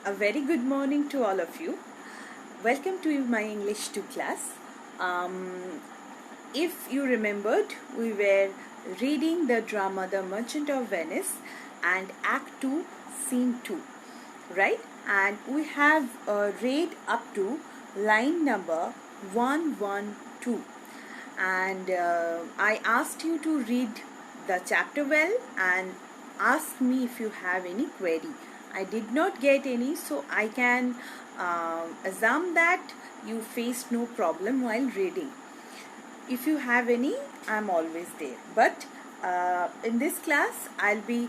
A very good morning to all of you. Welcome to my English 2 class. If you remembered, we were reading the drama The Merchant of Venice and Act 2, Scene 2, right? And we have read up to line number 112. And I asked you to read the chapter well and ask me if you have any query. I did not get any, so I can assume that you faced no problem while reading. If you have any, I am always there. But in this class, I'll be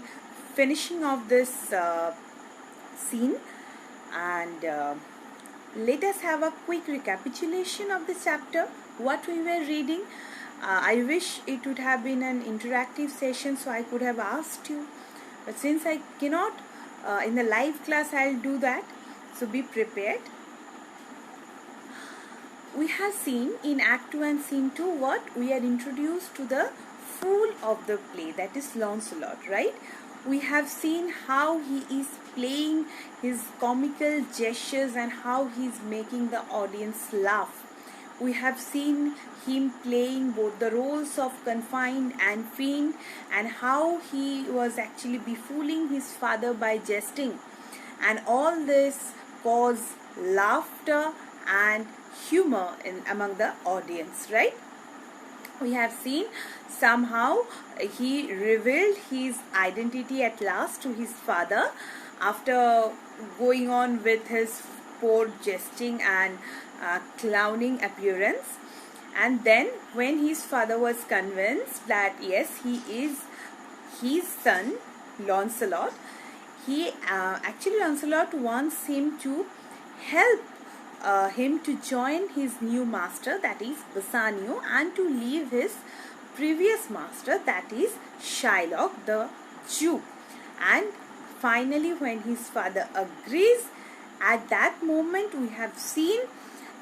finishing off this scene, and let us have a quick recapitulation of the chapter, what we were reading. I wish it would have been an interactive session so I could have asked you, but since I cannot in the live class, I'll do that, so be prepared. We have seen in Act 2 and Scene 2 what? We are introduced to the fool of the play, that is Longslot, right? We have seen how he is playing his comical gestures and how he is making the audience laugh. We have seen him playing both the roles of confined and fiend, and how he was actually befooling his father by jesting. And all this caused laughter and humor among the audience, right? We have seen somehow he revealed his identity at last to his father after going on with his poor jesting and clowning appearance. And then when his father was convinced that yes, he is his son Longslot, actually Longslot wants him to help him to join his new master, that is Bassanio, and to leave his previous master, that is Shylock the Jew. And finally when his father agrees, at that moment we have seen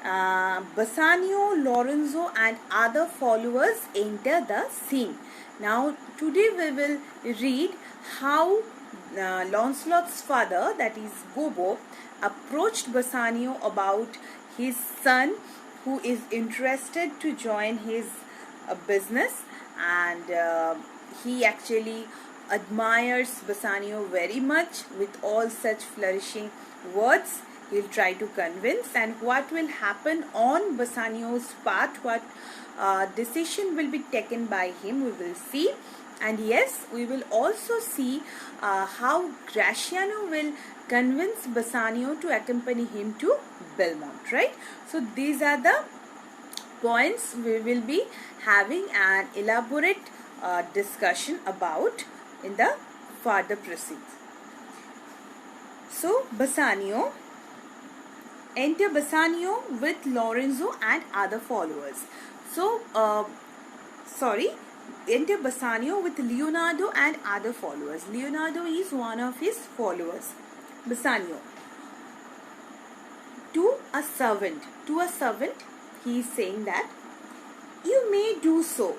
Bassanio, Lorenzo and other followers enter the scene. Now today we will read how Longslot's father, that is Gobbo, approached Bassanio about his son who is interested to join his business, and he actually admires Bassanio very much. With all such flourishing words, he'll try to convince, and what will happen on Bassanio's part, what decision will be taken by him, we will see. And yes, we will also see how Gratiano will convince Bassanio to accompany him to Belmont, right? So these are the points we will be having an elaborate discussion about in the further proceedings. So enter Bassanio with Lorenzo and other followers. So enter Bassanio with Leonardo and other followers. Leonardo is one of his followers. Bassanio. To a servant, he is saying that, you may do so,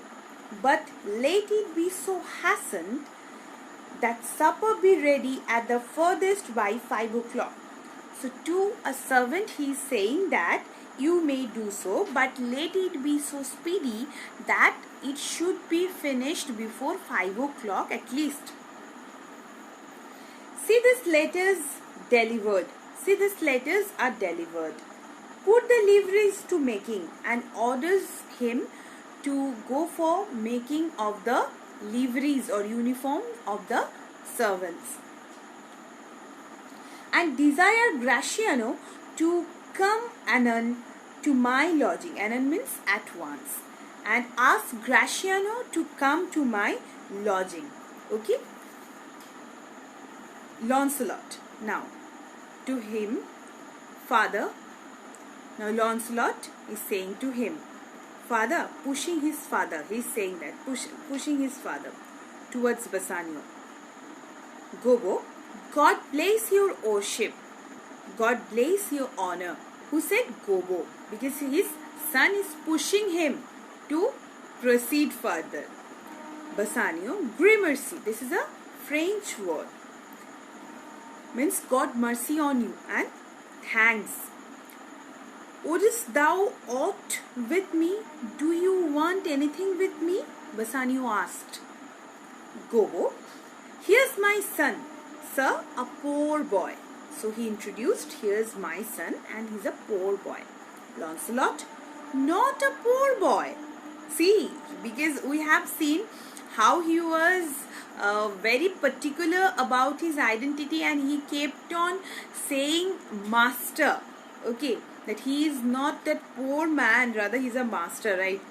but let it be so hastened that supper be ready at the furthest by 5 o'clock. So to a servant he is saying that you may do so, but let it be so speedy that it should be finished before 5 o'clock at least. See these letters are delivered. Put the liveries to making, and orders him to go for making of the liveries or uniforms of the servants. And desire Gratiano to come anon to my lodging. Anon means at once. And ask Gratiano to come to my lodging. Okay. Longslot. Now, to him, father. Now Longslot is saying to him, father, pushing his father. He is saying that, pushing his father towards Bassanio. Gobbo, God bless your worship. God bless your honor. Who said Gobbo? Because his son is pushing him to proceed further. Bassanio, gramercy. This is a French word. means God mercy on you, and thanks. Wouldst thou aught with me? Do you want anything with me? Bassanio asked. Gobbo, here's my son, sir, a poor boy. So he introduced, here's my son, and he's a poor boy. Longslot, not a poor boy. See, because we have seen how he was very particular about his identity, and he kept on saying master. Okay, that he is not that poor man, rather he's a master, right?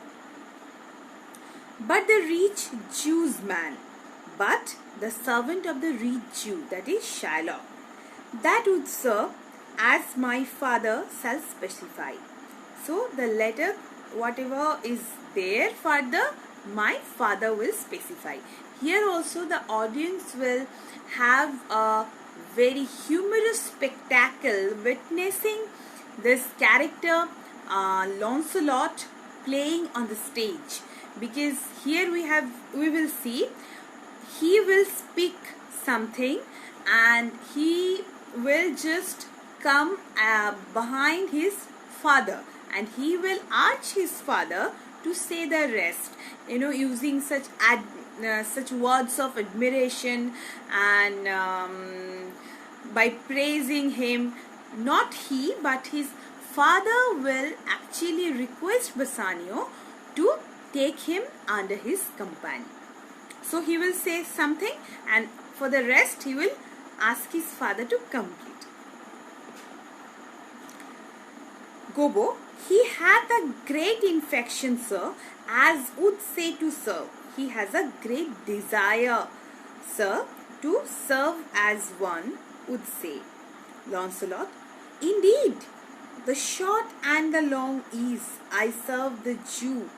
But the rich Jew's man, but the servant of the rich Jew, that is Shylock, that would serve as my father shall specify. So the letter, whatever is there further, my father will specify. Here also the audience will have a very humorous spectacle witnessing this character Longslot playing on the stage, because here we will see he will speak something and he will just come behind his father, and he will urge his father to say the rest, using such words of admiration, and by praising him. Not he, but his father will actually request Bassanio to take him under his company. So he will say something, and for the rest he will ask his father to complete. Gobbo, he hath a great infection, sir, as would say to serve. He has a great desire, sir, to serve as one would say. Longslot, indeed, the short and the long is, I serve the Jew,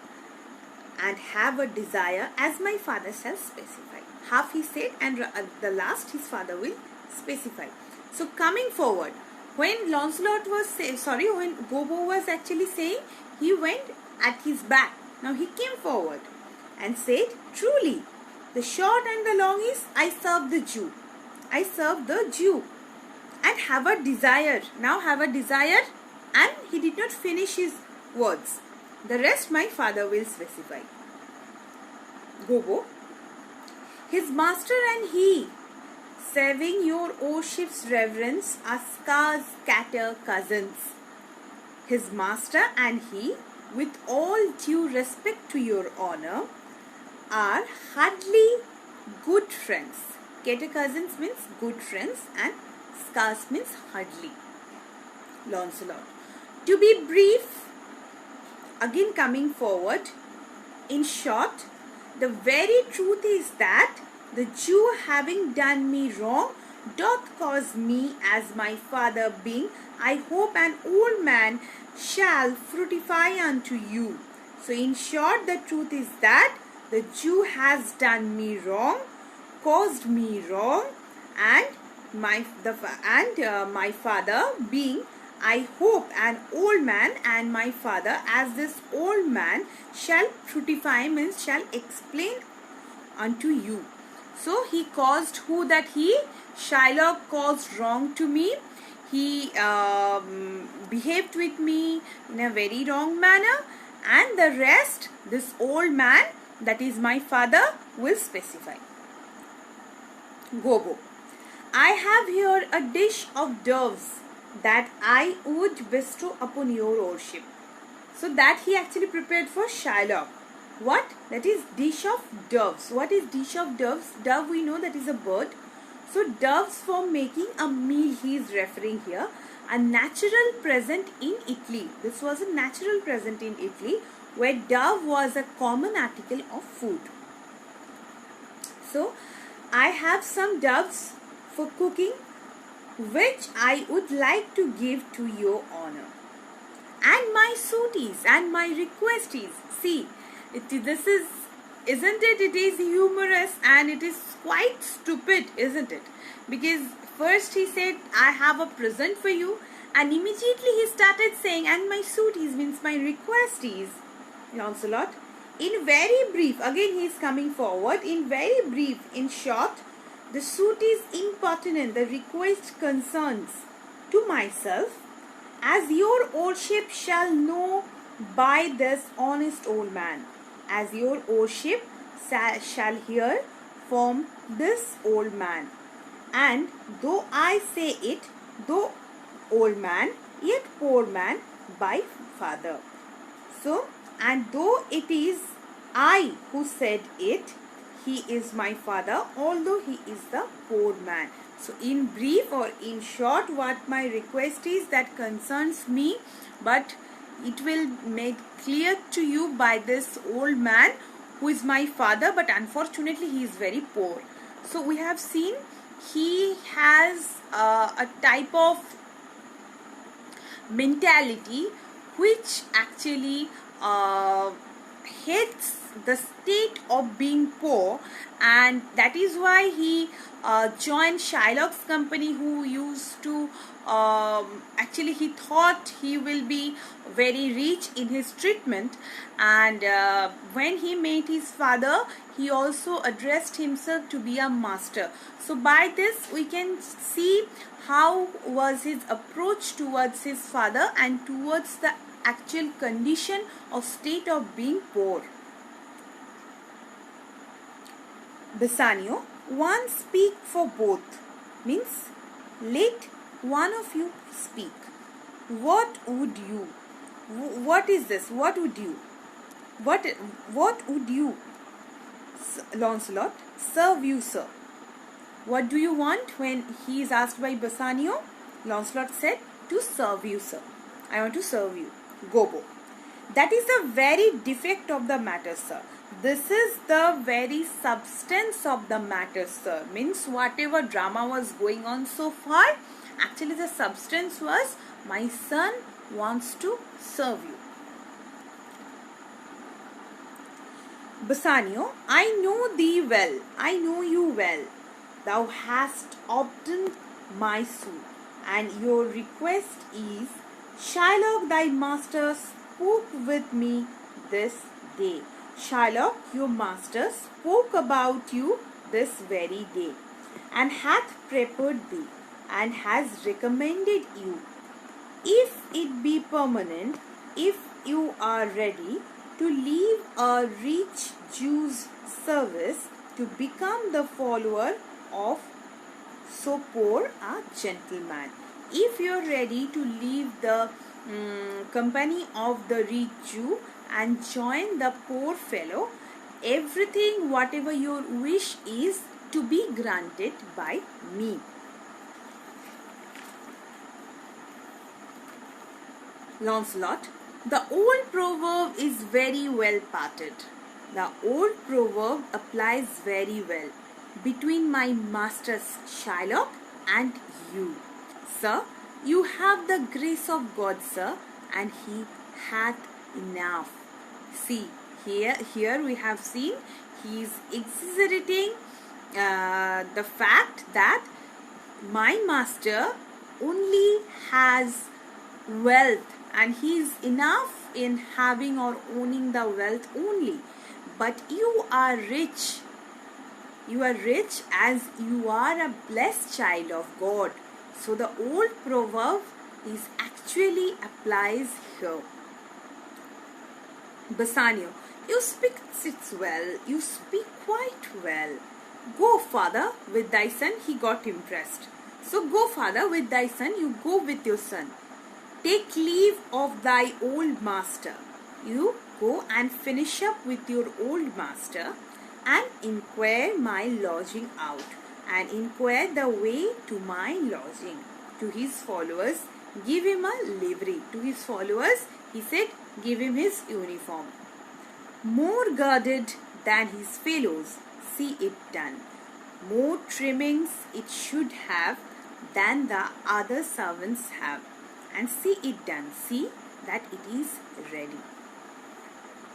and have a desire as my father shall specify. Half he said, and at the last his father will specify. So coming forward, when Longslot was when Gobbo was actually saying, he went at his back. Now he came forward and said, truly, the short and the long is, I serve the Jew. I serve the Jew and have a desire. Now have a desire, and he did not finish his words. The rest my father will specify. Gobbo, his master and he, serving your worship's reverence, are scars scatter cousins. His master and he, with all due respect to your honor, are hardly good friends. Cater cousins means good friends, and scars means hardly. Longslot, to be brief, again coming forward, in short, the very truth is that the Jew, having done me wrong, doth cause me, as my father being, I hope, an old man, shall fructify unto you. So in short, the truth is that the Jew has done me wrong, caused me wrong, and my father being, I hope, an old man, and my father, as this old man, shall fructify, means shall explain unto you. So he caused who? That he, Shylock, caused wrong to me. He behaved with me in a very wrong manner, and the rest this old man, that is my father, will specify. Gobbo, I have here a dish of doves that I would bestow upon your worship. So that he actually prepared for Shylock. What? That is dish of doves. What is dish of doves? Dove, we know that is a bird. So doves for making a meal he is referring here. A natural present in Italy. This was a natural present in Italy, where dove was a common article of food. So I have some doves for cooking, which I would like to give to your honor. And my suit is, and my request is, see, this is, isn't it? It is humorous, and it is quite stupid, isn't it? Because first he said, I have a present for you, and immediately he started saying, and my suit is, means my request is. Longslot, in very brief, again he is coming forward, in very brief, in short, The suit is impertinent. The request concerns to myself, as your lordship shall know by this honest old man, as your lordship shall hear from this old man. And though I say it, though old man, yet poor man by father. So, and though it is I who said it, he is my father, although he is the poor man. So, in brief or in short, what my request is that concerns me, but it will make clear to you by this old man who is my father, but unfortunately he is very poor. So, we have seen he has a type of mentality which actually hates the state of being poor, and that is why he joined Shylock's company, who used to actually he thought he will be very rich in his treatment. And when he met his father, he also addressed himself to be a master. So by this we can see how was his approach towards his father and towards the actual condition or state of being poor. Bassanio, one speak for both, means let one of you speak. What would you? What is this? What would you? What would you? Longslot, serve you, sir. What do you want? When he is asked by Bassanio, Longslot said, to serve you, sir. I want to serve you. Gobo. That is the very defect of the matter, sir. This is the very substance of the matter, sir. Means whatever drama was going on so far, actually the substance was, my son wants to serve you. Bassanio, I know thee well, I know you well. Thou hast obtained my suit, and your request is, Shylock thy master spoke with me this day. Shylock your master spoke about you this very day, and hath prepared thee, and has recommended you. If it be permanent, if you are ready to leave a rich Jew's service to become the follower of so poor a gentleman. If you are ready to leave the company of the rich Jew and join the poor fellow, everything, whatever your wish is, to be granted by me. Longslot, the old proverb is very well parted. The old proverb applies very well between my master Shylock and you. Sir, you have the grace of God, sir, and he hath enough. See, here we have seen he is exaggerating the fact that my master only has wealth, and he is enough in having or owning the wealth only. But you are rich. You are rich as you are a blessed child of God. So the old proverb is actually applies here. Bassanio, you speak it well. You speak quite well. Go, father, with thy son. He got impressed. So go, father, with thy son. You go with your son. Take leave of thy old master. You go and finish up with your old master, and inquire my lodging out, and inquire the way to my lodging. To his followers, give him a livery. To his followers, he said, give him his uniform. More girded than his fellows, see it done. More trimmings it should have than the other servants have. And see it done. See that it is ready.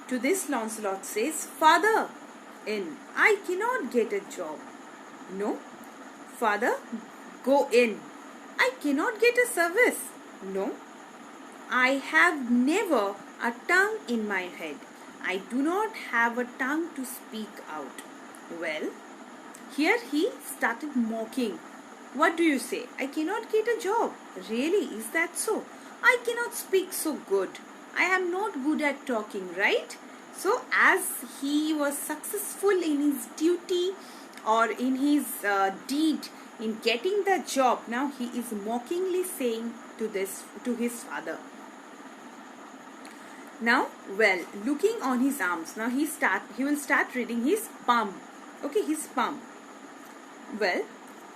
To this Longslot says, Father, I cannot get a job. No. Father, go in. I cannot get a service. No. I have never a tongue in my head. I do not have a tongue to speak out. Well, Here he started mocking. What do you say? I cannot get a job. Really? Is that so? I cannot speak so good. I am not good at talking, right? So as he was successful in his duty or in his deed in getting the job, now he is mockingly saying to his father. Now, well, looking on his arms, now he will start reading his palm. Okay, his palm. Well,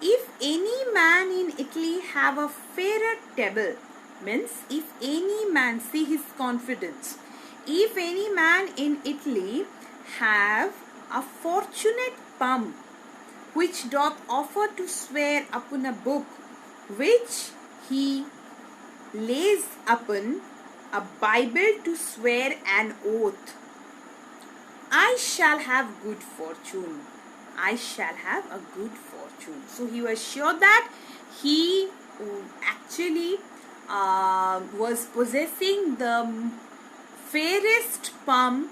if any man in Italy have a fairer table, means if any man, see his confidence, if any man in Italy have a fortunate palm, which doth offer to swear upon a book, which he lays upon a Bible to swear an oath, I shall have good fortune. I shall have a good fortune. So he was sure that he actually was possessing the fairest palm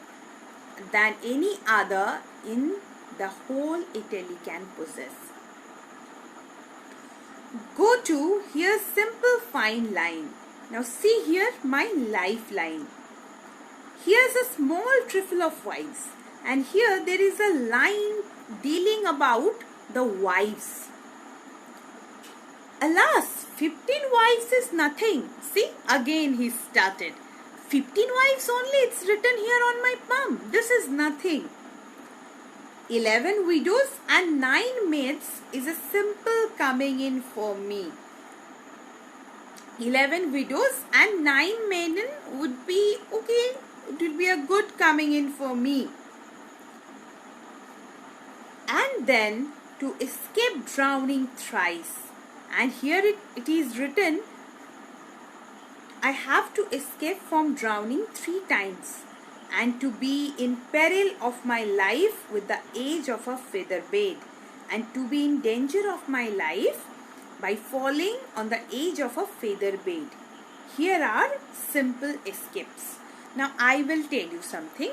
than any other in the whole Italy can possess. Go to here simple fine line. Now see here my lifeline. Here's a small trifle of wives, and here there is a line dealing about the wives. Alas, 15 wives is nothing. See, again he started. 15 wives only, it's written here on my palm. This is nothing. 11 widows and 9 maids is a simple coming in for me. 11 widows and 9 maiden would be okay. It will be a good coming in for me. And then to escape drowning thrice. And here it is written, I have to escape from drowning 3 times, and to be in peril of my life with the edge of a feather bed, and to be in danger of my life by falling on the edge of a feather bed. Here are simple escapes. Now I will tell you something.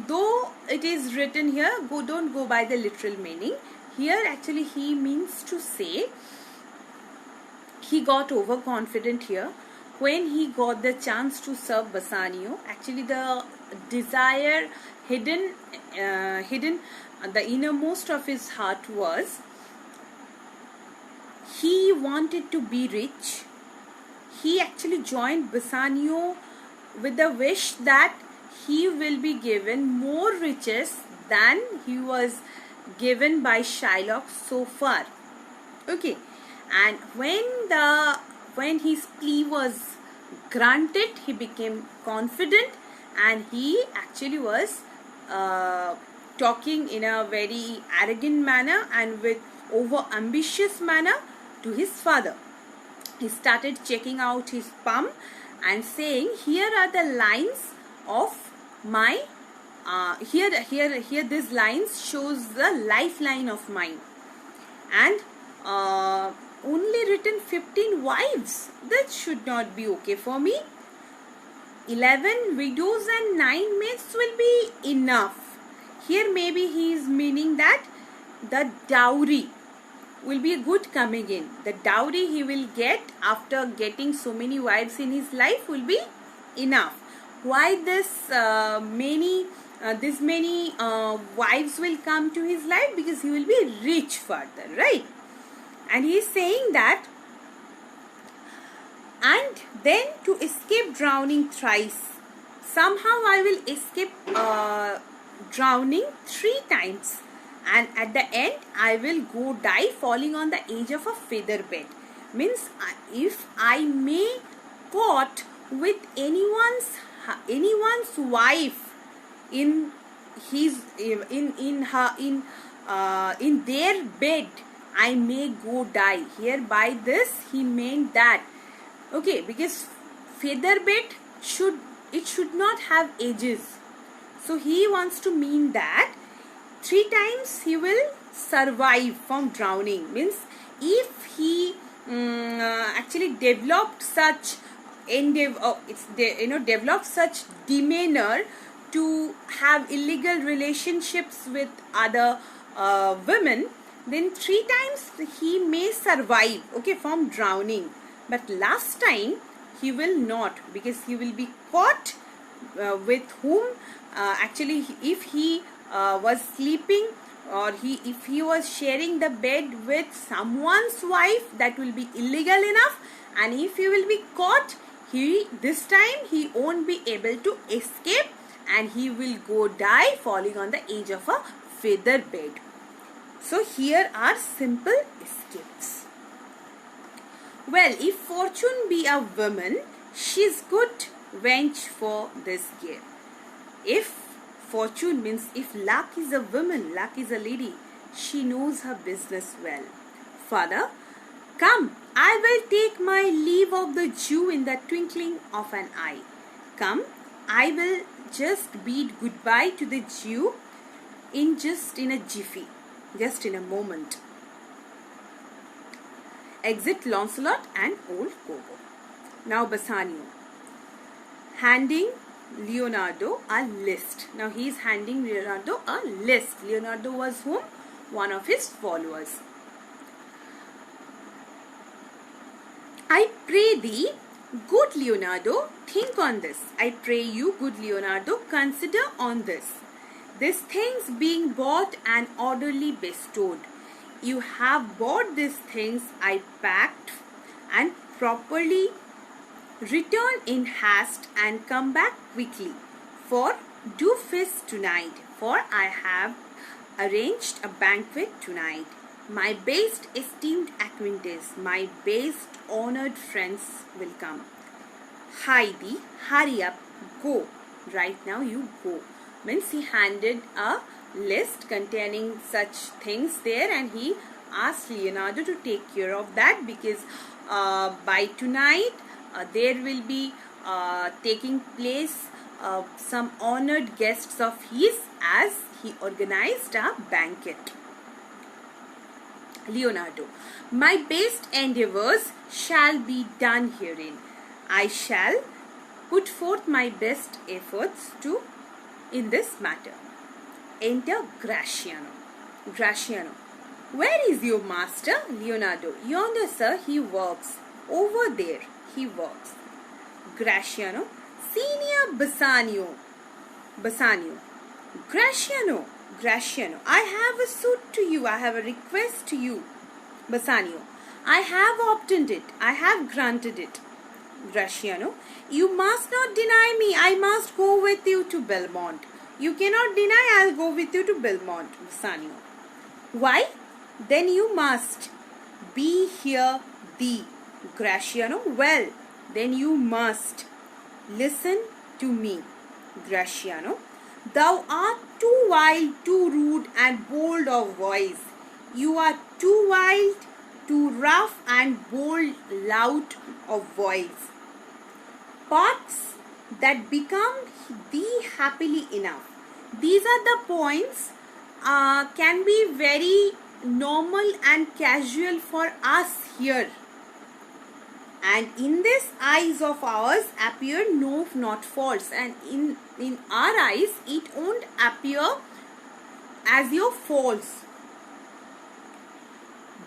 Though it is written here, don't go by the literal meaning. Here actually he means to say he got overconfident here when he got the chance to serve Bassanio. Actually the desire hidden the innermost of his heart was he wanted to be rich. He actually joined Bassanio with the wish that he will be given more riches than he was given by Shylock so far. Okay, and when his plea was granted, he became confident, and he actually was talking in a very arrogant manner and with over ambitious manner to his father. He started checking out his palm and saying, here are the lines of my here this lines shows the lifeline of mine, and only written 15 wives. That should not be okay for me. 11 widows and 9 maids will be enough. Here maybe he is meaning that the dowry will be good coming in. The dowry he will get after getting so many wives in his life will be enough. Why this many wives will come to his life? Because he will be rich further, right? And he is saying that, and then to escape drowning thrice. Somehow I will escape drowning 3 times, and at the end I will go die falling on the edge of a feather bed. Means if I may caught with anyone's wife in their bed, I may go die. Here by this he meant that, okay, because feather bed should not have edges. So he wants to mean that 3 times he will survive from drowning. Means if he actually developed such developed such demeanor to have illegal relationships with other women, then 3 times he may survive, okay, from drowning. But last time he will not, because he will be caught with whom actually if he was sleeping, or if he was sharing the bed with someone's wife, that will be illegal enough. And if he will be caught, this time he won't be able to escape, and he will go die falling on the edge of a feather bed. So here are simple escapes. Well, if fortune be a woman, she's good wench for this gear. If fortune means if luck is a woman, luck is a lady, she knows her business well. Father, come, I will take my leave of the Jew in the twinkling of an eye. Come, I will just bid goodbye to the Jew in a jiffy, just in a moment. Exit Longslot and old Coco. Now Bassanio, handing Leonardo a list. Now he is handing Leonardo a list. Leonardo was whom? One of his followers. I pray thee, good Leonardo, think on this. I pray you, good Leonardo, consider on this. These things being bought and orderly bestowed. You have bought these things, I packed and properly. Return in haste and come back quickly. For do feast tonight, for I have arranged a banquet tonight. My best esteemed acquaintance, my best honored friends will come. Heidi, hurry up, go. Right now you go. Means he handed a list containing such things there, and he asked Leonardo to take care of that, because by tonight there will be taking place some honored guests of his, as he organized a banquet. Leonardo, my best endeavors shall be done herein. I shall put forth my best efforts in this matter. Enter Gratiano. Gratiano, where is your master? Leonardo, yonder, sir, he works. Over there he works. Gratiano, Senior Bassanio. Bassanio, Gratiano, Gratiano, I have a suit to you, I have a request to you. Bassanio, I have obtained it, I have granted it. Gratiano, you must not deny me, I must go with you to Belmont. You cannot deny, I'll go with you to Belmont. Bassanio, why? Then you must be here thee. Gratiano, well, then you must listen to me. Gratiano, thou art too wild, too rude and bold of voice. You are too wild, too rough and bold, loud of voice. Parts that become thee happily enough. These are the points can be very normal and casual for us here. And in this eyes of ours appear no not false, and in our eyes it won't appear as your false.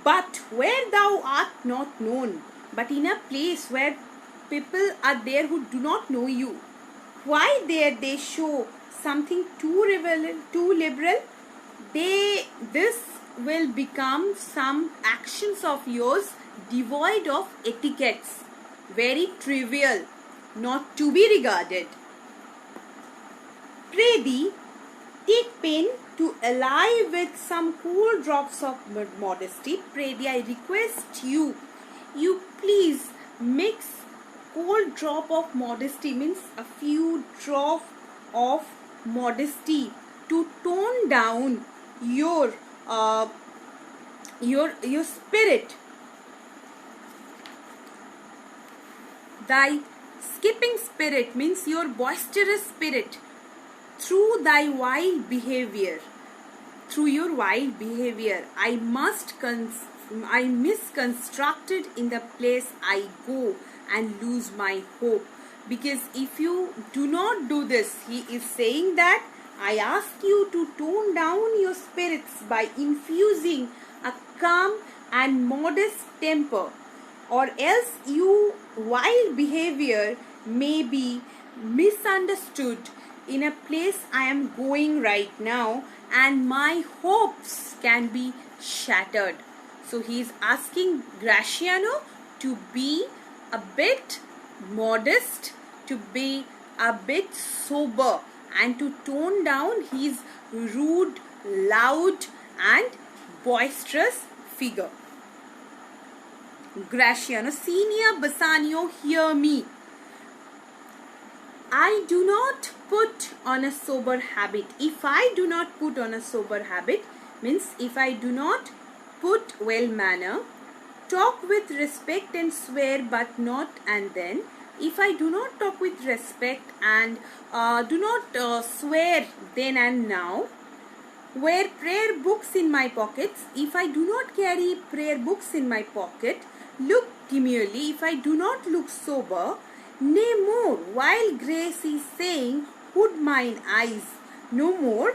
But where thou art not known, but in a place where people are there who do not know you, why there they show something too liberal, this will become some actions of yours devoid of etiquettes, very trivial, not to be regarded. Pray thee, take pain to ally with some cool drops of modesty. Pray thee, I request you, you please mix cold drop of modesty, means a few drop of modesty, to tone down your spirit. Thy skipping spirit, means your boisterous spirit, through thy wild behavior. Through your wild behavior, I misconstructed in the place I go and lose my hope. Because if you do not do this, he is saying that I ask you to tone down your spirits by infusing a calm and modest temper, or else your wild behavior may be misunderstood in a place I am going right now, and my hopes can be shattered. So he is asking Gratiano to be a bit modest, to be a bit sober, and to tone down his rude, loud and boisterous figure. Gratiano, Senior Bassanio, hear me. I do not put on a sober habit. If I do not put on a sober habit, means if I do not put well manner, talk with respect and swear but not and then, if I do not talk with respect and do not swear then and now, wear prayer books in my pockets, if I do not carry prayer books in my pocket, look demurely, if I do not look sober, nay more, while grace is saying, hood mine eyes, no more,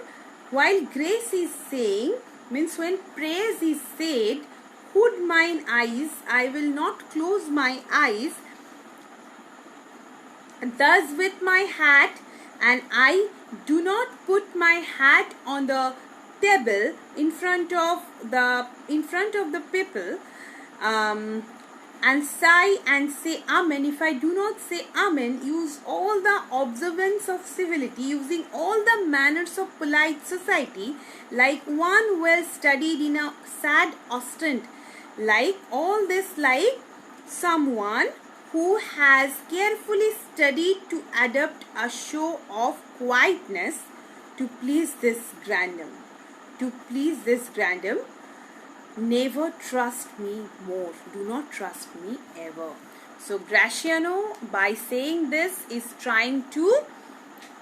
while grace is saying, means when praise is said, hood mine eyes, I will not close my eyes, thus with my hat, and I do not put my hat on the table in front of the people, and sigh and say amen. If I do not say amen, use all the observance of civility, using all the manners of polite society, like one well studied in a sad ostent, like all this, like someone who has carefully studied to adopt a show of quietness to please this grandam. To please this grandam, never trust me more. Do not trust me ever. So Gratiano, by saying this, is trying to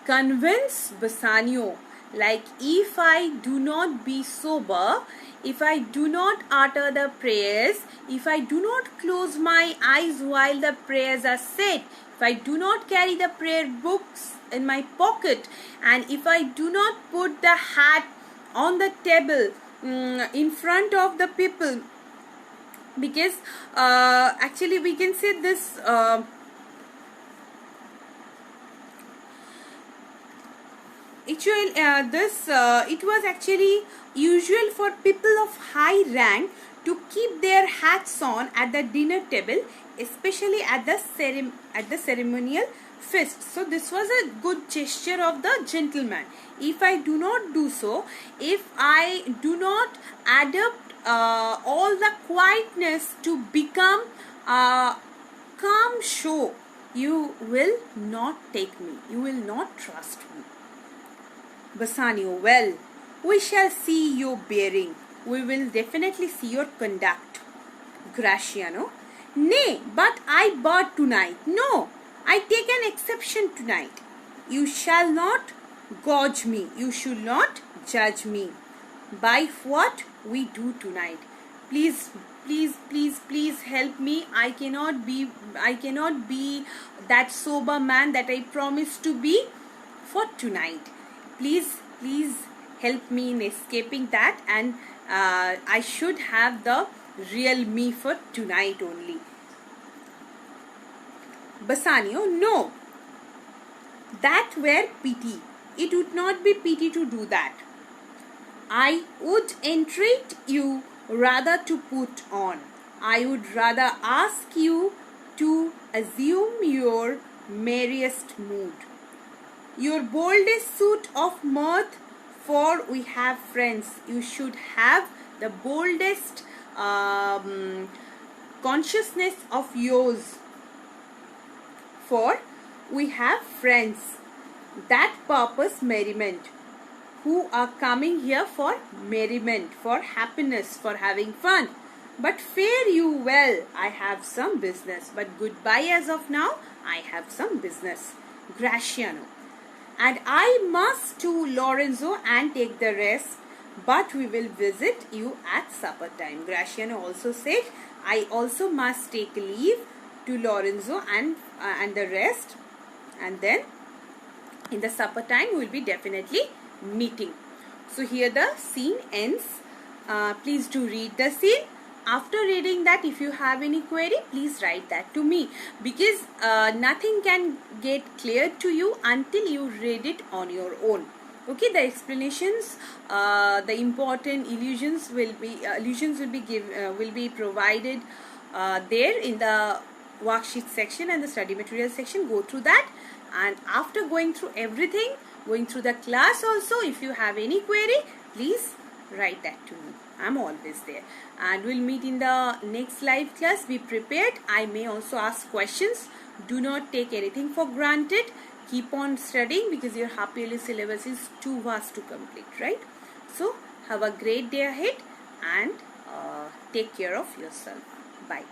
convince Bassanio, like if I do not be sober, if I do not utter the prayers, if I do not close my eyes while the prayers are said, if I do not carry the prayer books in my pocket, and if I do not put the hat on the table in front of the people, because actually we can say this it was actually usual for people of high rank to keep their hats on at the dinner table, especially at the ceremonial feast. So this was a good gesture of the gentleman. If I do not do so, if I do not adopt all the quietness to become a calm show, you will not take me, you will not trust me. Bassanio, well, we shall see your bearing. We will definitely see your conduct. Gratiano, nay, but I but tonight. No, I take an exception tonight. You shall not gauge me. You should not judge me by what we do tonight. Please, please, please, please help me. I cannot be that sober man that I promised to be for tonight. Please, please help me in escaping that, and I should have the real me for tonight only. Bassanio, no, that were pity. It would not be pity to do that. I would entreat you rather to put on. I would rather ask you to assume your merriest mood, your boldest suit of mirth, for we have friends. You should have the boldest consciousness of yours, for we have friends. That purpose merriment, who are coming here for merriment, for happiness, for having fun. But fare you well, I have some business. But goodbye as of now, I have some business. Gratiano, and I must to Lorenzo and take the rest, but we will visit you at supper time. Gratiano also said, I also must take leave to Lorenzo and the rest, and then in the supper time we will be definitely meeting. So here the scene ends. please do read the scene. After reading that, if you have any query, please write that to me, because nothing can get clear to you until you read it on your own. Okay, the explanations, the important illusions will be provided there in the worksheet section and the study material section. Go through that, and after going through everything, going through the class also, if you have any query, please write that to me. I'm always there, and we'll meet in the next live class. Be prepared. I may also ask questions. Do not take anything for granted. Keep on studying, because your half yearly syllabus is too vast to complete, right? So have a great day ahead, and take care of yourself. Bye.